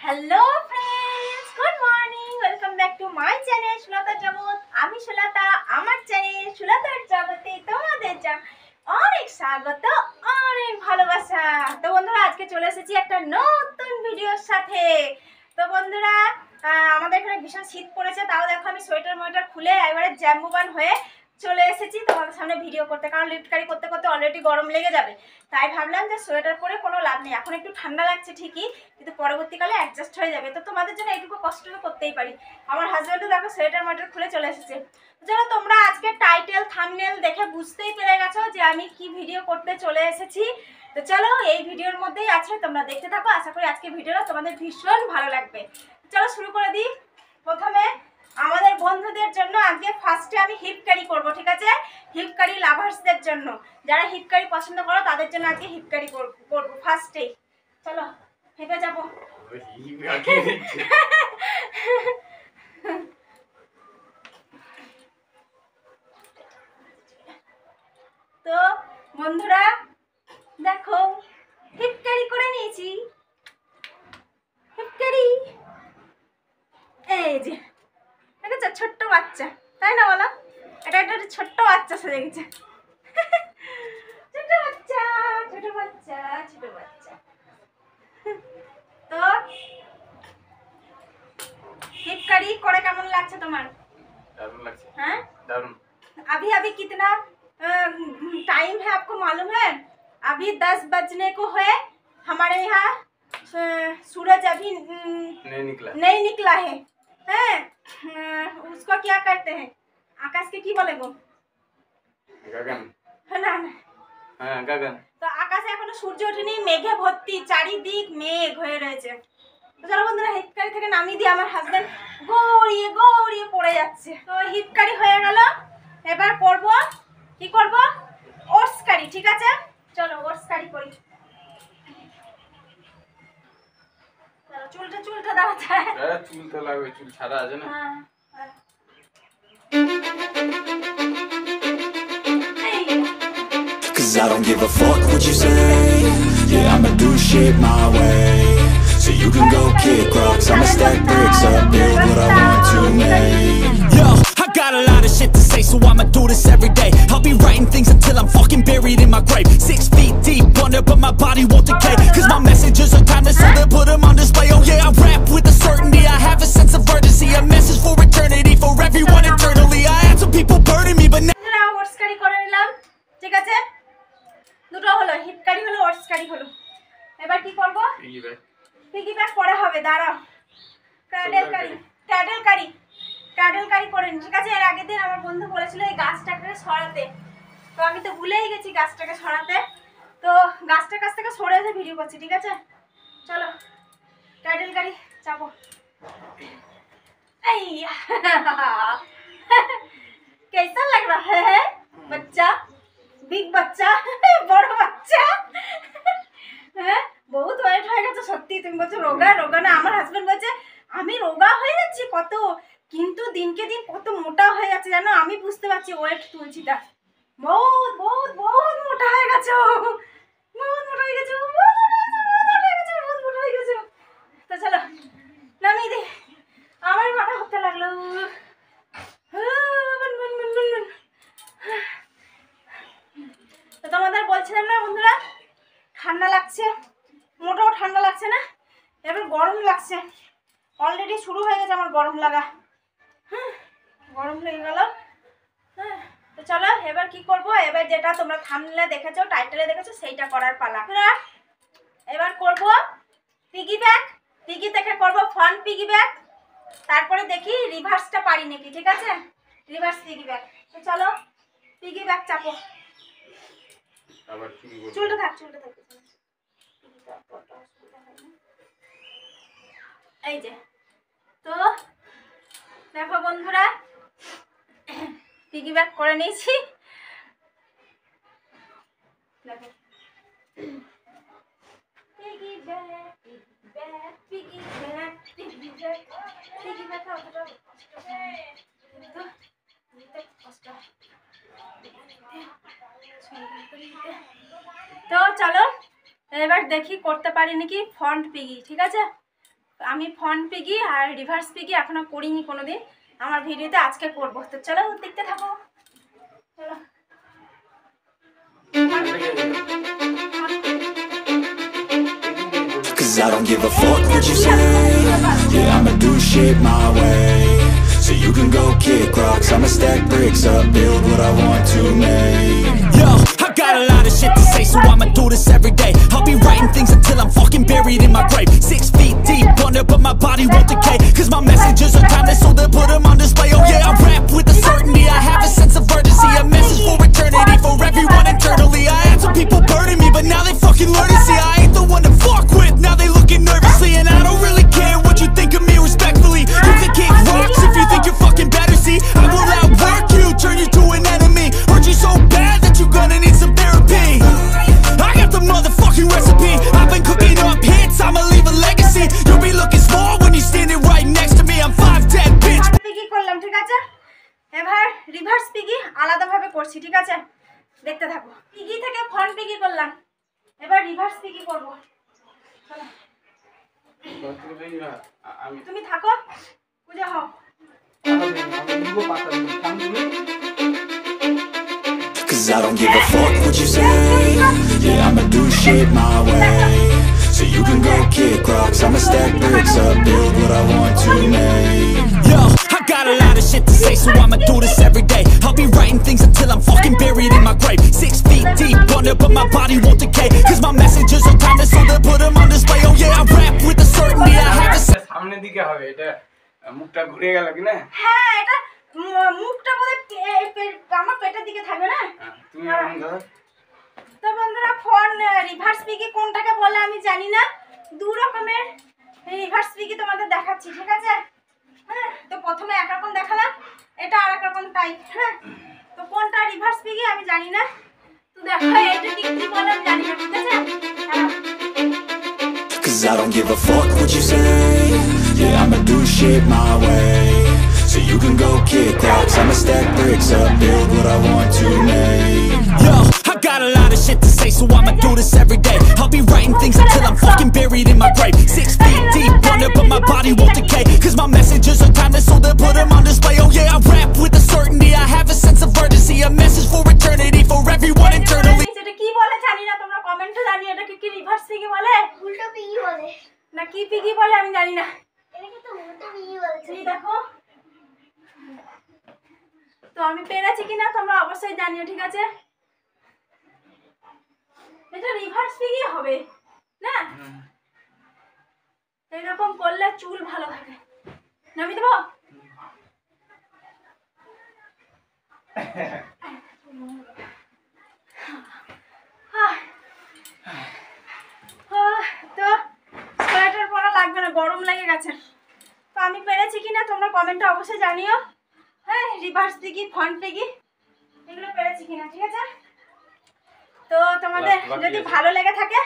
Hello friends, good morning, welcome back to my channel সুলতার জগৎ। আমি সুলতা, আমার চ্যানেল সুলতার জগতে তোমাদের অনেক স্বাগত, অনেক ভালোবাসা। তো বন্ধুরা, আজকে চলে এসেছি একটা নতুন ভিডিওর সাথে। তো বন্ধুরা, আমাদের এখানে ভীষণ শীত পড়েছে, তাও দেখো আমি সোয়েটার খুলে একবারে জ্যাম্বুবান হয়ে চলে এসেছি তোমাদের সামনে ভিডিও করতে, কারণ লিফটকারি করতে করতে অলরেডি গরম লেগে যাবে। তাই ভাবলাম যে সোয়েটার পরে কোনো লাভ নেই, এখন একটু ঠান্ডা লাগছে ঠিকই, কিন্তু পরবর্তীকালে অ্যাডজাস্ট হয়ে যাবে। তো তোমাদের জন্য এইটুকু কষ্ট করতেই পারি। আমার হাজব্যান্ডও দেখো সোয়েটার খুলে চলে এসেছে। চলো, তোমরা আজকে টাইটেল থাম্বনেল দেখে বুঝতেই পেরে গেছো যে আমি কি ভিডিও করতে চলে এসেছি। তো চলো, এই ভিডিওর মধ্যেই আছে, তোমরা দেখতে থাকো। আশা করি আজকে ভিডিওটা তোমাদের ভীষণ ভালো লাগবে। চলো শুরু করে দিই। প্রথমে আমাদের বন্ধুদের জন্য আজকে ফার্স্টে আমি হিপকারি করব, ঠিক আছে? হিপকারি লাভার্সদের জন্য, যারা হিপকারি পছন্দ করো তাদের জন্য আজকে হিপকারি করব ফার্স্টেই। চলো হেঁটে যাবো। তো বন্ধুরা দেখো, হিপকারি করে নিয়েছি। হিপকারি এই যে দেখেছো, ছোট্ট বাচ্চা, তাই না বলো? এটা একটা ছোট্ট বাচ্চা সেজে গেছে। ছোট বাচ্চা, ছোট বাচ্চা, ছোট বাচ্চা। তো हिपकरी করে কেমন লাগছে তোমার? दारुण लगছে। हाँ दारुण। अभी अभी कितना टाइम है आपको मालूम है? अभी 10 बजने को है। हमारे यहाँ सूरज अभी नहीं निकला है। हैं? उसको क्या कहते हैं? आकाश के की बोले गो? गगन। है ना? हाँ गगन। তো আকাশে এখনো সূর্য ওঠেনি, মেঘে ভর্তি, চারিদিক মেঘ হয়ে রয়েছে। তো চলো বন্ধুরা, হিপকারি থেকে নামিয়ে দিয়ে আমার হাজবেন্ড গড়িয়ে গড়িয়ে পড়ে যাচ্ছে। তো হিপকারি হয়ে গেল, এবার করব কি করব? ওটস কারি, ঠিক আছে? চলো ওটস কারি করি। চলো চুলটা দাঁড়াতে হয়। চুল তো লাগবে, চুল ছাড়া আছে না। হ্যাঁ। Cause I don't give a fuck what you say. Yeah, I'ma do shit my way. So you can go kick rocks, I'ma stack bricks up, build what I want to make. Yo, I got a lot of shit to say, so I'ma do this every day. I'll be writing things until I'm fucking buried in my grave. 6 feet deep under, but my body won't decay. Cause my messages are timeless, so they'll put them on display. Oh yeah, I rap with a certainty, I have a sense of urgency. A message for eternity, for everyone eternally. I had some people burning me, but now oats curry করে নিলাম, ঠিক আছে? দুটো হলো, হিপকারি হলো, oats কারি হলো। এবার কি করব? পিগি ব্যাক করা হবে, দাঁড়াও। ক্যাডেল কারি করে নি, ঠিক আছে? এর আগের দিন আমার বন্ধু বলেছিল এই গাছটাকে সরাতে, তো আমি তো ভুলেই গেছি গাছটাকে সরাতে। তো গাছটার কাছ থেকে সরে এসে ভিডিও করছি, ঠিক আছে? চলো ক্যাডেল কারি চাপো। कैसा लग रहा है बच्चा? बिग बच्चा, বড় বাচ্চা। হ্যাঁ, বহুত ওয়েট হয়ে গেছে সত্যি। তুমি বলছো রোগা রোগা না, আমার হাজবেন্ড বলছে আমি রোগা হয়ে যাচ্ছি কত, কিন্তু দিনকে দিন কত মোটা হয়ে যাচ্ছে জানো। আমি বুঝতে পারছি ওয়েট তুলছি, তা বহুত বহুত বহুত মোটা হয়ে গেছে, বহুত মোটা হয়ে গেছে, বহুত মোটা হয়ে গেছে। তো চলো নামিয়ে দিই, আমার মাথা ঘুরতে লাগলো। তো তোমাদের বলছিলাম না বন্ধুরা, ঠান্ডা লাগছে, মোটেও ঠান্ডা লাগছে না, এবার গরম লাগছে। অলরেডি শুরু হয়ে গেছে আমার গরম লাগা। গরম লেগে গেল। তো চলো এবার কি করব? এবার যেটা তোমরা থাম্বনেলে দেখেছো, টাইটেলে দেখেছো, সেইটা করার পালা। এবার করব পিগি ব্যাক। পিগি থেকে করব ফ্রন্ট পিগি ব্যাক, তারপরে দেখি রিভার্সটা পারি নাকি, ঠিক আছে? Reverse piggy back. তো চলো পিগি ব্যাক চাপো। চুলটা থাক। এই যে, তো দেখো বন্ধুরা, পিগি ব্যাক করে নিয়েছি। দেখো piggy back, piggy back, piggy back, piggy back অতটা কষ্ট। তো চলো এবার দেখি করতে পারি নাকি ফ্রন্ট পিগি, ঠিক আছে? আমি ফ্রন্ট পিগি আর রিভার্স পিগি এখনো করিনি কোনোদিন, আমার ভিডিওতে আজকে করবো। তো চলো দেখতে থাকো। চলো Cause I don't give a fuck what you say. Yeah, I'ma do shit my way. So you can go kick rocks, I'ma stack bricks up, build what I want to make. Yo, I got a lot of shit to say, so I'ma do this every day. I'll be writing things until I'm fucking buried in my grave. 6 feet deep under, but my body won't decay. Cause my messages are timeless, so they'll put them on display. Oh yeah, I rap with a certainty, I have a sense of urgency. A message for eternity, for everyone internally. I had some people burning me, but now they fucking learn to see I ain't the one to fuck with, now they looking nervously. And I don't really care what you think of me respectfully. You can kick rocks if you think you're fucking better, see I will outwork you, turn you to an enemy. Hurt you so bad that you're gonna need some therapy. I got the motherfucking recipe, I've been cooking up hits, I'ma leave a legacy. You'll be looking small when you're standing right next to me. I'm 5'10", bitch. Front piggy করলাম, ঠিক আছে? এবার reverse piggy আলাদাভাবে করছি, ঠিক আছে? দেখতে থাকো। পিগি থেকে ফ্রন্ট পিগি করলাম, এবার রিভার্স পিগি করবো। চলো আমি তুমি থাকো, পূজা হও। Cause I don't give a fuck what you say. Yeah, I'ma do shit my way. So you can go kick rocks, I'ma stack bricks up, build what I want to make. Yo, I got a lot of shit to say, so I'ma do this every day. I'll be writing things until I'm fucking buried in my grave. 6 feet deep under, but my body won't decay. Cause my messages are timeless, so they'll put them on display. Oh yeah, I rap with a certainty, I have a সামনের দিকে হবে, এটা মুখটা ঘুরে গেল কি না? হ্যাঁ, এটা মুখটা বোধহয় আমার পেটের দিকে থাকবে না। তুমি এমন ধরো। তো বন্ধুরা, ফ্রন্ট রিভার্স পিগি কোনটাকে বলে আমি জানি না, দু রকমের রিভার্স পিগি তোমাদের দেখাচ্ছি, ঠিক আছে? হ্যাঁ, তো প্রথমে একরকম দেখালাম, এটা আর একরকম টাইপ। হ্যাঁ, তো কোনটা রিভার্স পিগি আমি জানি না, তো দেখো এটা কি কি বলে আমি জানি না, ঠিক আছে? Cause I don't give a fuck what you say. Yeah, I'ma do shit my way. So you can go kick rocks, I'ma stack bricks up, build what I want to make. Yo, I got a lot of shit to say, so I'ma do this every day. I'll be writing things until I'm fucking buried in my grave. 6 feet deep under, but my body won't decay. Cause my messages are timeless, so they'll put them on display. Oh yeah, I rap with a certainty, I have a sense of urgency. A message for eternity, for everyone internally. এটা কি বলে জানি না, তোমরা কমেন্টে জানিও এটা কি রিভার্স পিগি বলে, উল্টো পিগি বলে। না কি পিগি বলে আমি জানি না। এটাকে তো উল্টো পিগি বলছে। এই দেখো, তো আমি পেরেছি কিনা তোমরা অবশ্যই জানিও, ঠিক আছে? এটা রিভার্স পিগি হবে না, এরকম করলে চুল ভালো থাকে। নামিয়ে দেবো? তো সোয়েটার পরা লাগবে না, গরম লেগে গেছে। তো আমি পেরেছি কিনা তোমরা কমেন্টে অবশ্যই জানিও। হ্যাঁ, রিভার্স পিগি ফ্রন্ট পিগি এগুলো পেরেছি কিনা, ঠিক আছে? তো তোমাদের যদি ভালো লেগে থাকে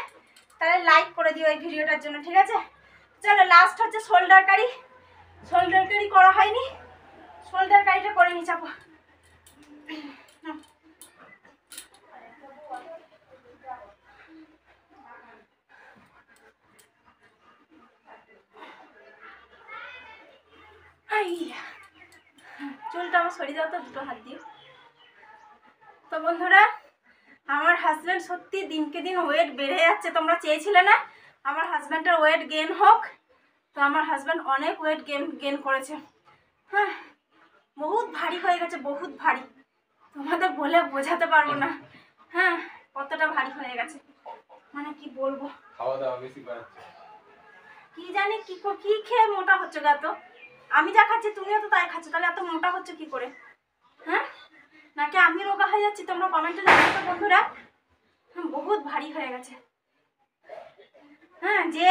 তাহলে লাইক করে দিও এই ভিডিওটার জন্য, ঠিক আছে? চলো লাস্ট হচ্ছে শোল্ডার কারি। শোল্ডার কারি করা হয়নি, শোল্ডার কারিটা করে নি, চাপো। চুলটা আমার সরিয়ে দাও তো দুটো হাত দিয়ে। তো বন্ধুরা, আমার হাজব্যান্ড সত্যি দিনকে দিন ওয়েট বেড়ে যাচ্ছে। তোমরা চেয়েছিলে না আমার হাজব্যান্ডের ওয়েট গেইন হোক, তো আমার হাজব্যান্ড অনেক ওয়েট গেইন করেছে। হ্যাঁ, বহুত ভারী হয়ে গেছে, বহুত ভারী, তোমাদের বলে বোঝাতে পারবো না। হ্যাঁ, কতটা ভারী হয়ে গেছে, মানে কি বলবো। খাওয়া দাওয়া বেশি করাচ্ছে, কি জানি কি কি খেয়ে মোটা হচ্ছে গা। তো আমি যা খাচ্ছি তুমিও তো তাই খাচ্ছ, তাহলে এত মোটা হচ্ছে কি করে? হ্যাঁ, নাকি আমি রোগা হয়ে যাচ্ছি? তোমরা কমেন্টে জানাও তো বন্ধুরা। বহুত ভারী হয়ে গেছে। হ্যাঁ, যে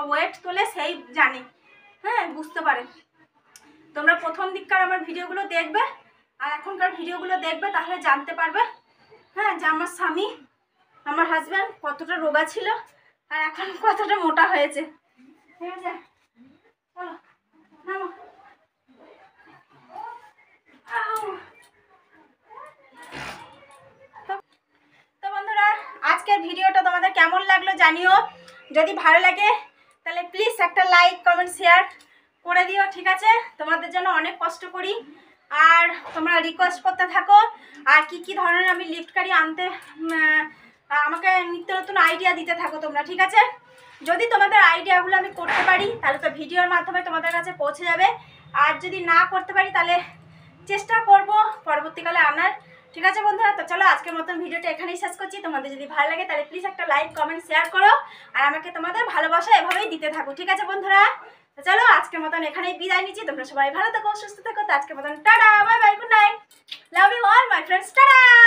ওয়েট তোলে সেই জানে, হ্যাঁ বুঝতে পারে। তোমরা প্রথম দিককার আমার ভিডিওগুলো দেখবে আর এখনকার ভিডিওগুলো দেখবে, তাহলে জানতে পারবে হ্যাঁ যে আমার স্বামী, আমার হাজব্যান্ড কতটা রোগা ছিল আর এখন কতটা মোটা হয়েছে। ঠিক আছে, চলো নামো। তো বন্ধুরা, আজকের ভিডিওটা তোমাদের কেমন লাগলো জানিও। যদি ভালো লাগে তাহলে প্লিজ লাইক কমেন্ট শেয়ার করে দিও, ঠিক আছে? তোমাদের জন্য অনেক কষ্ট করি, আর তোমরা রিকোয়েস্ট করতে থাকো। আর কি কি ধরনের আমি লিফটকারি আনতে আমাকে নিত্য নতুন আইডিয়া দিতে থাকো তোমরা, ঠিক আছে? যদি তোমাদের আইডিয়াগুলো আমি করতে পারি তাহলে তো ভিডিওর মাধ্যমে তোমাদের কাছে পৌঁছে যাবে, আর যদি না করতে পারি তাহলে চেষ্টা করব পরবর্তীকালে আনার, ঠিক আছে বন্ধুরা? তো চলো আজকের মতন ভিডিওটা এখানেই শেষ করছি। তোমাদের যদি ভালো লাগে তাহলে প্লিজ একটা লাইক কমেন্ট শেয়ার করো, আর আমাকে তোমাদের ভালোবাসা এভাবেই দিতে থাকো, ঠিক আছে বন্ধুরা? তো চলো আজকের মতন এখানেই বিদায় নিচ্ছি। তোমরা সবাই ভালো থাকো, সুস্থ থাকো। তো আজকের মতন tata, bye bye, good night, love you all my friends, tata.